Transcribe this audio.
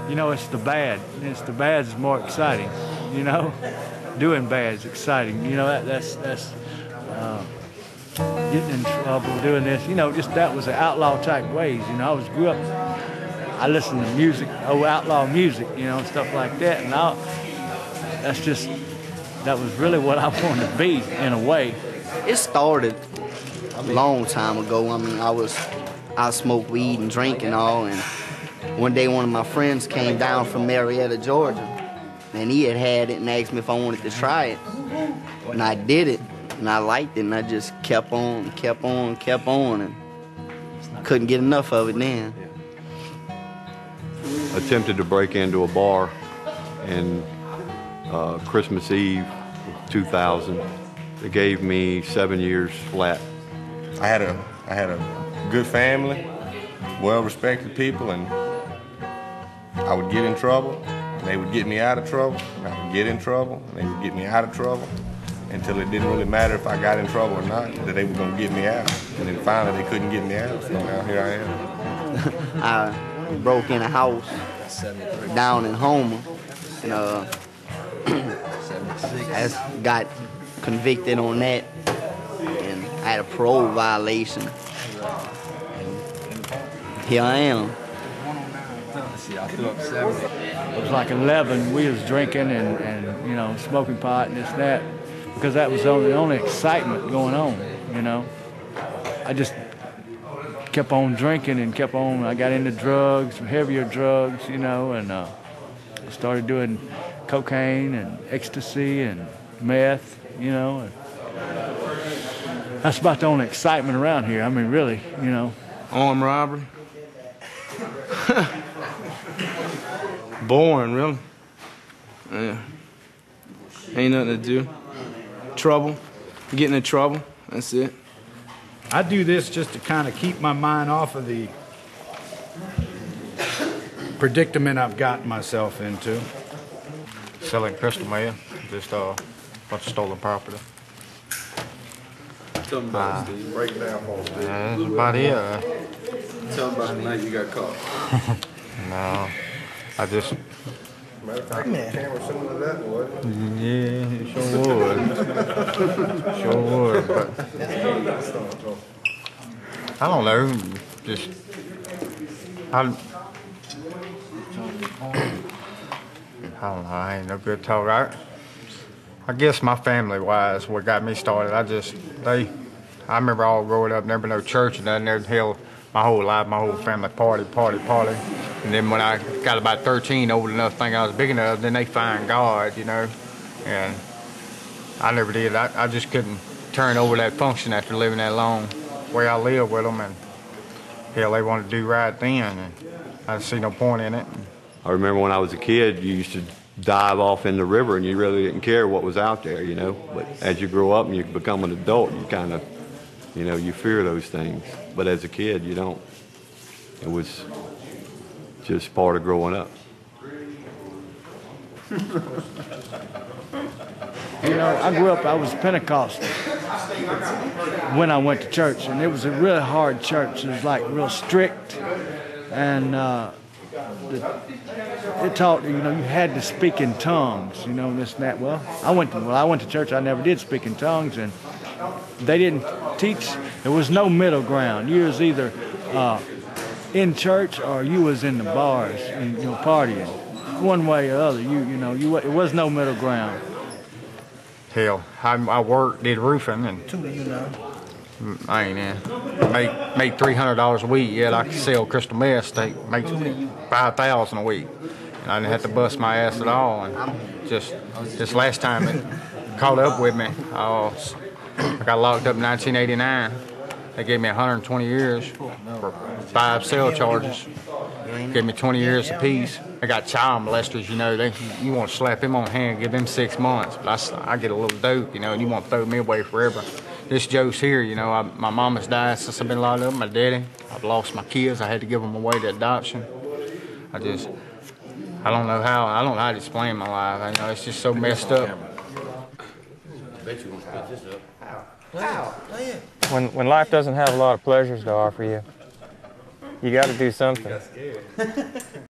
You know, it's the bad. It's the bad is more exciting. You know, doing bad is exciting. You know, that's getting in trouble, doing this. You know, just that was the outlaw type ways. You know, grew up. I listened to music, old outlaw music. You know, stuff like that. And that was really what I wanted to be in a way. It started a long time ago. I mean, I smoked weed and drink and all, and one day one of my friends came down from Marietta, Georgia, and he had it and asked me if I wanted to try it. And I did it, and I liked it, and I just kept on, and couldn't get enough of it then. Attempted to break into a bar in Christmas Eve 2000. They gave me 7 years flat. I had a good family, well-respected people, and I would get in trouble, and they would get me out of trouble, and I would get in trouble, and they would get me out of trouble, until it didn't really matter if I got in trouble or not, that they were going to get me out. And then finally they couldn't get me out, so now here I am. I broke in a house down in Homer, and I got convicted on that, and I had a parole violation. Here I am. It was like 11. We was drinking and you know, smoking pot and this and that, because that was the only excitement going on. You know, I just kept on drinking and kept on. I got into drugs, heavier drugs, you know, and started doing cocaine and ecstasy and meth, you know. And that's about the only excitement around here. I mean, really, you know. Armed robbery. Boring, really. Yeah. Ain't nothing to do. Trouble. Getting in trouble. That's it. I do this just to kind of keep my mind off of the predicament I've gotten myself into. Selling crystal meth, just a bunch of stolen property. Tell me about it, Steve. Break it down for us, Steve. That's about it. Tell me about the night you got caught. No, I just... Matter of fact, the camera similar to that, boy. Yeah, it sure would. But I don't know, just... I don't know, I ain't no good talker. I guess my family-wise, what got me started, I remember all growing up, never no church and nothing, there hell, my whole life, my whole family party. And then when I got about 13, old enough to think I was big enough, then they find God, you know. And I never did. I just couldn't turn over that function after living that long. The way I lived with them, and hell, they wanted to do right then, and I didn't see no point in it. I remember when I was a kid, you used to dive off in the river and you really didn't care what was out there, you know. But as you grow up and you become an adult, you kind of, you know, you fear those things. But as a kid, you don't. It was just part of growing up. You know, I grew up, I was Pentecostal when I went to church, and it was a really hard church. It was like real strict, and it taught, you know, you had to speak in tongues, you know, this and that. Well, I went to church, I never did speak in tongues, and they didn't teach, there was no middle ground. You was either in church or you was in the bars, you know, partying. One way or other, it was no middle ground. Hell, I did roofing, and I ain't in. Make $300 a week, yet I could sell crystal meth, make $5,000 a week. And I didn't have to bust my ass at all. And just this last time it caught up with me. I got locked up in 1989. They gave me 120 years for 5 cell charges. Gave me 20 years apiece. I got child molesters, you know. You want to slap him on the hand, give him 6 months. But I get a little dope, you know, and you want to throw me away forever. This Joe's here, you know. My mama's died since I've been locked up. My daddy, I've lost my kids. I had to give them away to adoption. I don't know how. I don't know how to explain my life. You know, it's just so messed up. When life doesn't have a lot of pleasures to offer you, you got to do something.